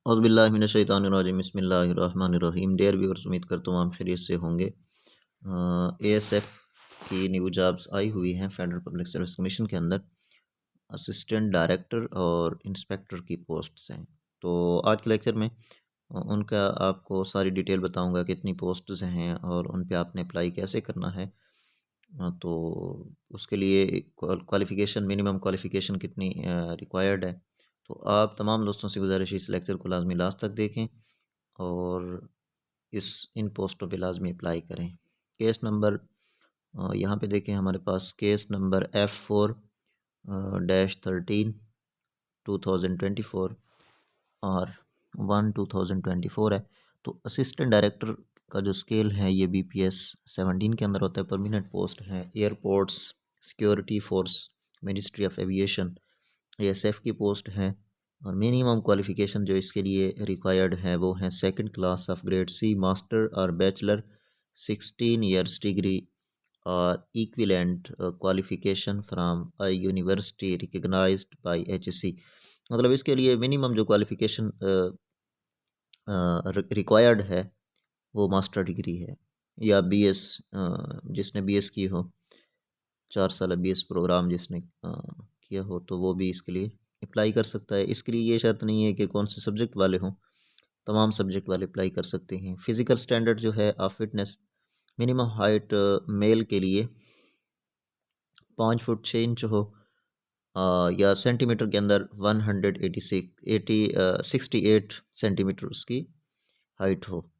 औज़ुबिल्लाहि बिस्मिल्लाहिर्रहमानिर्रहीम। Dear viewers, उम्मीद करता हूँ आप खैरियत से होंगे। एएसएफ की न्यू जॉब्स आई हुई हैं फेडरल पब्लिक सर्विस कमीशन के अंदर। असिस्टेंट डायरेक्टर और इंस्पेक्टर की पोस्ट्स हैं। तो आज के लेक्चर में उनका आपको सारी डिटेल बताऊंगा, कितनी पोस्ट्स हैं और उन पे आपने अप्लाई कैसे करना है। तो उसके लिए क्वालिफ़िकेशन, मिनिमम क्वालिफ़िकेशन कितनी रिक्वायर्ड है। तो आप तमाम दोस्तों से गुजारिश है इस लेक्चर को लाजमी लास्ट तक देखें और इस इन पोस्टों पे लाजमी अप्लाई करें। केस नंबर यहाँ पे देखें, हमारे पास केस नंबर F4-13 2024 और 1/2024 है। तो असिस्टेंट डायरेक्टर का जो स्केल है ये BPS 17 के अंदर होता है। परमानेंट पोस्ट है airports security force, ministry of aviation, ASF की पोस्ट है। और मिनिमम क्वालिफ़िकेशन जो इसके लिए रिक्वायर्ड है वो है second class of grade C master और बैचलर, 16 ईयर्स डिग्री और equivalent qualification from a university recognised by HSC। मतलब इसके लिए मिनिमम जो क्वालिफ़िकेशन रिक्वायर्ड है वो मास्टर डिग्री है या BS, जिसने BS की हो, 4 साल BS प्रोग्राम जिसने किया हो तो वो भी इसके लिए अप्लाई कर सकता है। इसके लिए ये शर्त नहीं है कि कौन से सब्जेक्ट वाले हों, तमाम सब्जेक्ट वाले अप्लाई कर सकते हैं। फिज़िकल स्टैंडर्ड जो है of fitness, minimum height male के लिए 5 फुट 6 इंच हो या सेंटीमीटर के अंदर 68 सेंटीमीटर उसकी हाइट हो,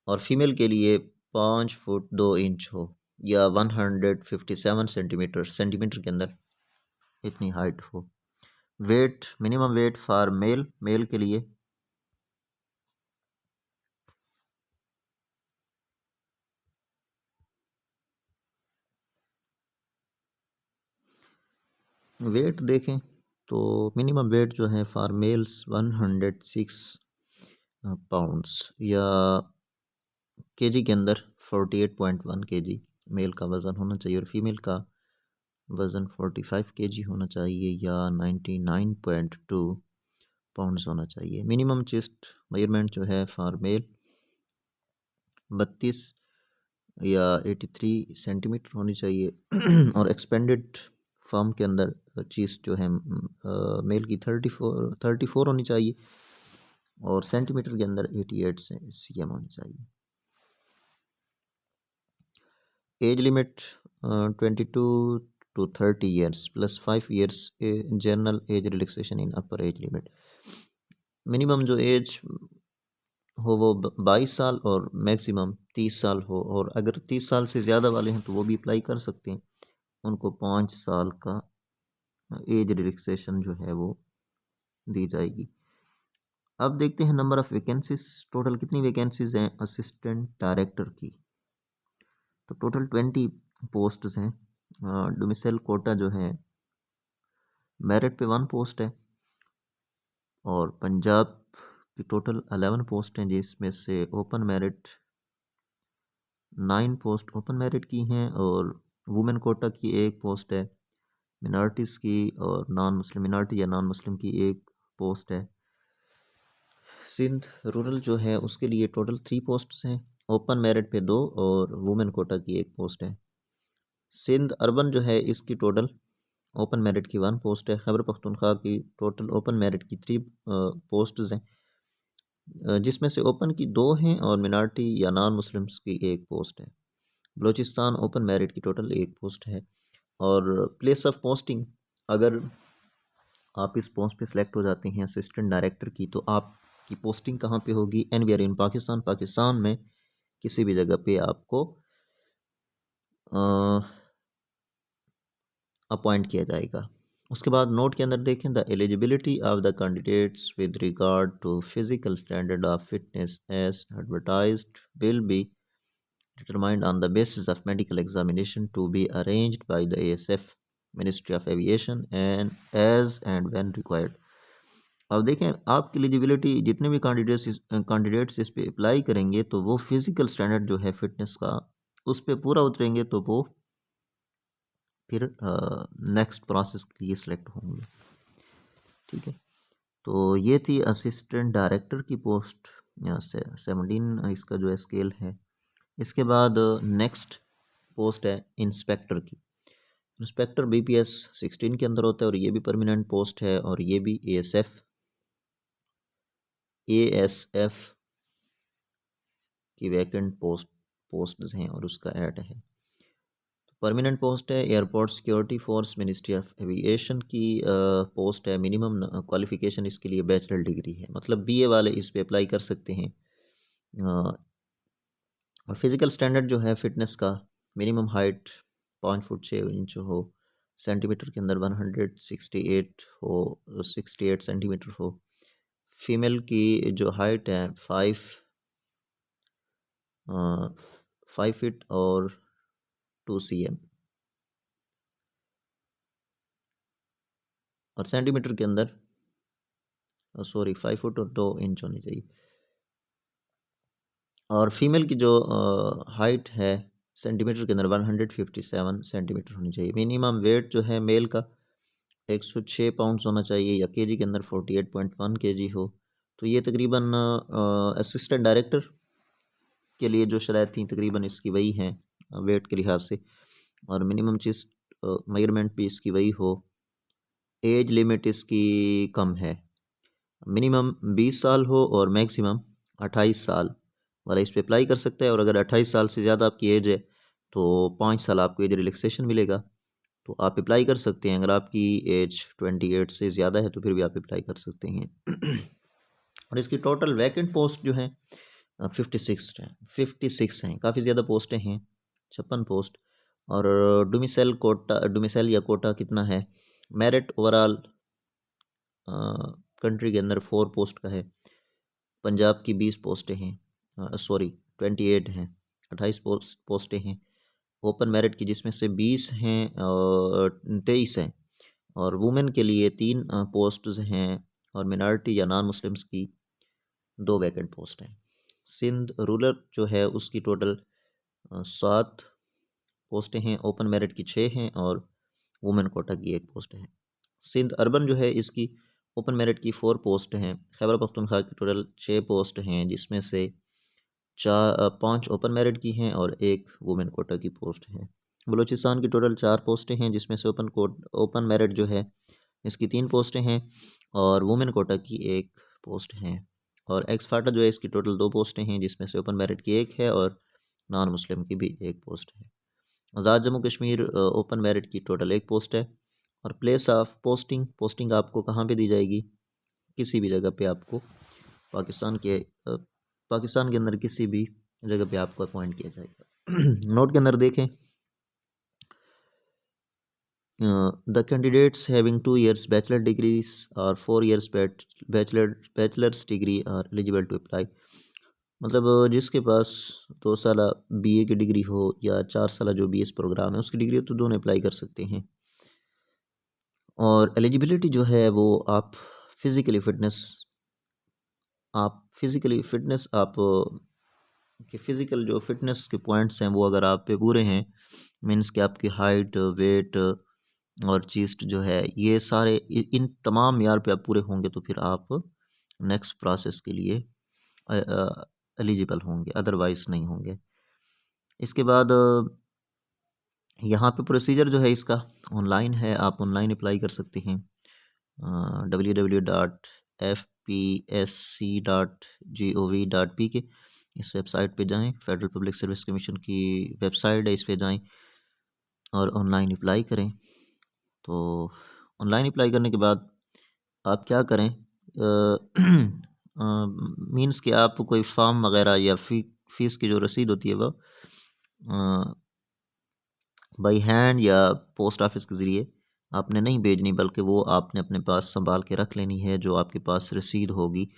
और फीमेल के लिए 5 फुट 2 इंच हो या 157 सेंटीमीटर के अंदर इतनी हाइट हो। Weight, minimum weight for male के लिए वेट देखें तो मिनिमम वेट जो है फॉर मेल्स 106 पाउंड्स या केजी के अंदर 48.1 केजी मेल का वज़न होना चाहिए और फीमेल का वज़न 45 केजी होना चाहिए या 99.2 पाउंड्स होना चाहिए। मिनिमम चेस्ट मेजरमेंट जो है फॉर मेल 32 या 83 सेंटीमीटर होनी चाहिए और एक्सपेंडेड फॉर्म के अंदर चेस्ट जो है मेल की 34 होनी चाहिए और सेंटीमीटर के अंदर 88 cm होनी चाहिए। Age limit 22 to 30 years plus 5 years general age relaxation in upper age limit. Minimum जो एज हो वो 22 साल और मैक्सिमम 30 साल हो, और अगर 30 साल से ज़्यादा वाले हैं तो वो भी अप्लाई कर सकते हैं, उनको 5 साल का एज रिलैक्सेशन जो है वो दी जाएगी। अब देखते हैं नंबर ऑफ़ वैकेंसीज, टोटल कितनी वैकेंसीज हैं असिस्टेंट डायरेक्टर की। तो टोटल 20 पोस्ट्स हैं। डोमिसाइल कोटा जो है मेरिट पे 1 पोस्ट है और पंजाब की टोटल 11 पोस्ट हैं जिसमें से open merit 9 post open merit की हैं और वुमेन कोटा की 1 पोस्ट है। मिनॉरिटीज़ की और नॉन मुस्लिम मिनॉरिटी या नॉन मुस्लिम की 1 पोस्ट है। सिंध रूरल जो है उसके लिए टोटल 3 पोस्ट्स हैं, ओपन मेरिट पे 2 और वुमेन कोटा की 1 पोस्ट है। सिंध अर्बन जो है इसकी टोटल ओपन मेरिट की 1 पोस्ट है। खैबर पख्तूनख्वा की टोटल ओपन मेरिट की 3 पोस्ट्स हैं, जिसमें से ओपन की 2 हैं और मिनॉरिटी या नॉन मुस्लिम्स की 1 पोस्ट है। बलूचिस्तान ओपन मेरिट की टोटल 1 पोस्ट है। और प्लेस ऑफ पोस्टिंग, अगर आप इस पोस्ट पे सिलेक्ट हो जाते हैं असिस्टेंट डायरेक्टर की, तो आपकी पोस्टिंग कहाँ पे होगी? एनवीआर इन पाकिस्तान में किसी भी जगह पे आपको अपॉइंट किया जाएगा। उसके बाद नोट के अंदर देखें, the eligibility of the candidates with regard to physical standard of fitness as advertised will be determined on the basis of medical examination to be arranged by the ASF, Ministry of Aviation, and as and when required। अब देखें, आपकी eligibility जितने भी candidates इस पे apply करेंगे तो वो फिज़िकल स्टैंडर्ड जो है फिटनेस का उस पे पूरा उतरेंगे तो वो फिर नेक्स्ट प्रोसेस के लिए सिलेक्ट होंगे। ठीक है, तो ये थी असिस्टेंट डायरेक्टर की पोस्ट, यहाँ से 17 इसका जो है स्केल है। इसके बाद नेक्स्ट पोस्ट है इंस्पेक्टर की। इंस्पेक्टर BPS 16 के अंदर होता है और ये भी परमानेंट पोस्ट है, और ये भी ASF की वैकेंट पोस्ट हैं और उसका ऐड है। परमानेंट पोस्ट है। Airport security force, ministry of aviation की पोस्ट है। मिनिमम क्वालिफिकेशन इसके लिए बैचलर डिग्री है, मतलब BA वाले इस पे अप्लाई कर सकते हैं। और फिजिकल स्टैंडर्ड जो है फिटनेस का, मिनिमम हाइट 5 फुट 6 इंच हो, सेंटीमीटर के अंदर 168 हो, 68 सेंटीमीटर हो। फीमेल की जो हाइट है 5 फीट और 2 cm, और सेंटीमीटर के अंदर 5 फुट और 2 इंच होनी चाहिए। और फीमेल की जो हाइट है सेंटीमीटर के अंदर 157 सेंटीमीटर होनी चाहिए। मिनिमम वेट जो है मेल का 106 पाउंड्स होना चाहिए, या केजी के अंदर 48.1 केजी हो। तो ये तकरीबन असिस्टेंट डायरेक्टर के लिए जो शराइत थी तकरीबन इसकी वही हैं वेट के लिहाज से। और मिनिमम चीज़ मेजरमेंट भी इसकी वही हो। एज लिमिट इसकी कम है, मिनिमम 20 साल हो और मैक्सिमम 28 साल वाला इस पर अप्लाई कर सकता है। और अगर 28 साल से ज़्यादा आपकी एज है तो 5 साल आपको एज रिलैक्सेशन मिलेगा, तो आप अप्लाई कर सकते हैं। अगर आपकी एज 28 से ज़्यादा है तो फिर भी आप अप्लाई कर सकते हैं। और इसकी टोटल वैकेंट पोस्ट जो है 56 हैं, काफ़ी ज़्यादा पोस्टें हैं, 56 पोस्ट। और डोमिसाइल या कोटा कितना है? मेरिट ओवरऑल कंट्री के अंदर 4 पोस्ट का है। पंजाब की 20 पोस्टें हैं, 28 हैं, 28 पोस्टें हैं। ओपन मेरिट की जिसमें से 20 हैं और 23 हैं। और वुमेन के लिए 3 पोस्ट्स हैं, और मिनॉरिटी या नॉन मुस्लिम्स की 2 वैकेंट पोस्ट हैं। सिंध रूरल जो है उसकी टोटल 7 पोस्टें हैं, ओपन मेरिट की 6 हैं और वुमेन कोटा की 1 पोस्ट है। सिंध अर्बन जो है इसकी ओपन मेरिट की 4 पोस्ट हैं। खैबर पख्तूनख्वा की टोटल 6 पोस्ट हैं, जिसमें से 5 ओपन मेरिट की हैं और 1 वुमेन कोटा की पोस्ट है। बलूचिस्तान की टोटल 4 पोस्टें हैं, जिसमें से ओपन मेरिट जो है इसकी 3 पोस्टें हैं और वुमेन कोटा की 1 पोस्ट है। और एक्सफाटा जो है इसकी टोटल 2 पोस्टें हैं, जिसमें से ओपन मेरिट की 1 है और नॉन मुस्लिम की भी 1 पोस्ट है। आज़ाद जम्मू कश्मीर ओपन मेरिट की टोटल 1 पोस्ट है। और प्लेस ऑफ पोस्टिंग आपको कहाँ पे दी जाएगी? किसी भी जगह पे आपको पाकिस्तान के अंदर किसी भी जगह पे आपको अपॉइंट किया जाएगा। नोट के अंदर देखें, the candidates having 2 years bachelor degrees और 4 years bachelors degree are eligible to apply. मतलब जिसके पास 2 साल BA की डिग्री हो या 4 साल जो BS प्रोग्राम है उसकी डिग्री हो, तो दोनों अप्लाई कर सकते हैं। और एलिजिबिलिटी जो है वो आप फिज़िकली फिटनेस आप कि फ़िज़िकल जो फिटनेस के पॉइंट्स हैं वो अगर आप पे पूरे हैं, मीन्स कि आपकी हाइट, वेट और चेस्ट जो है ये सारे इन तमाम मेयार पे आप पूरे होंगे तो फिर आप नेक्स्ट प्रोसेस के लिए एलिजिबल होंगे, अदरवाइज़ नहीं होंगे। इसके बाद यहाँ पे प्रोसीजर जो है इसका ऑनलाइन है, आप ऑनलाइन अप्लाई कर सकते हैं। www.fpsc.gov.pk इस वेबसाइट पे जाएं, फेडरल पब्लिक सर्विस कमीशन की वेबसाइट है, इस पे जाएं और ऑनलाइन अप्लाई करें। तो ऑनलाइन अप्लाई करने के बाद आप क्या करें, मीन्स कि आप कोई फॉर्म वगैरह या फ़ीस की जो रसीद होती है वो बाई हैंड या पोस्ट ऑफिस के ज़रिए आपने नहीं भेजनी, बल्कि वो आपने अपने पास संभाल के रख लेनी है, जो आपके पास रसीद होगी।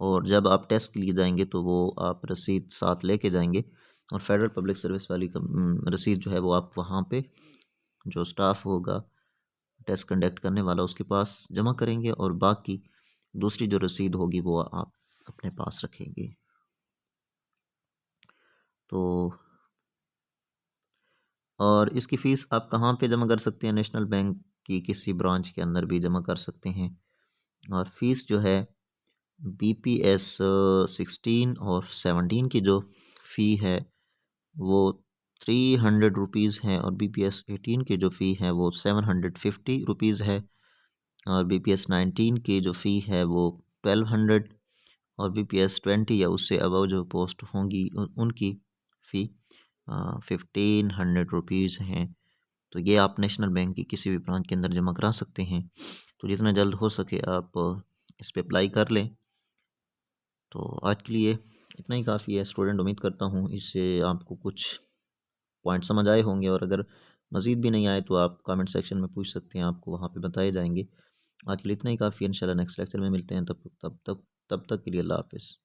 और जब आप टेस्ट के लिए जाएंगे तो वो आप रसीद साथ लेके जाएंगे, और फेडरल पब्लिक सर्विस वाली रसीद जो है वो आप वहाँ पे जो स्टाफ होगा टेस्ट कंडक्ट करने वाला उसके पास जमा करेंगे, और बाकी दूसरी जो रसीद होगी वो आप अपने पास रखेंगे। तो और इसकी फ़ीस आप कहाँ पे जमा कर सकते हैं? नेशनल बैंक की किसी ब्रांच के अंदर भी जमा कर सकते हैं। और फीस जो है BPS 16 और 17 की जो फ़ी है वो 300 रुपीज़ है, और BPS 18 की जो फ़ी है वो 750 रुपीज़ है, और BPS 19 की जो फ़ी है वो 1200, और BPS 20 या उससे अबव जो पोस्ट होंगी उनकी फ़ी 1500 रुपीज़ हैं। तो ये आप नेशनल बैंक की किसी भी ब्रांच के अंदर जमा करा सकते हैं। तो जितना जल्द हो सके आप इस पे अप्लाई कर लें। तो आज के लिए इतना ही काफ़ी है स्टूडेंट। उम्मीद करता हूँ इससे आपको कुछ पॉइंट समझ आए होंगे, और अगर मज़ीद भी नहीं आए तो आप कमेंट सेक्शन में पूछ सकते हैं, आपको वहाँ पे बताए जाएंगे। आज के लिए इतना ही काफ़ी है, इंशाल्लाह नेक्स्ट लेक्चर में मिलते हैं। तब तक के लिए अल्लाह हाफ़िज़।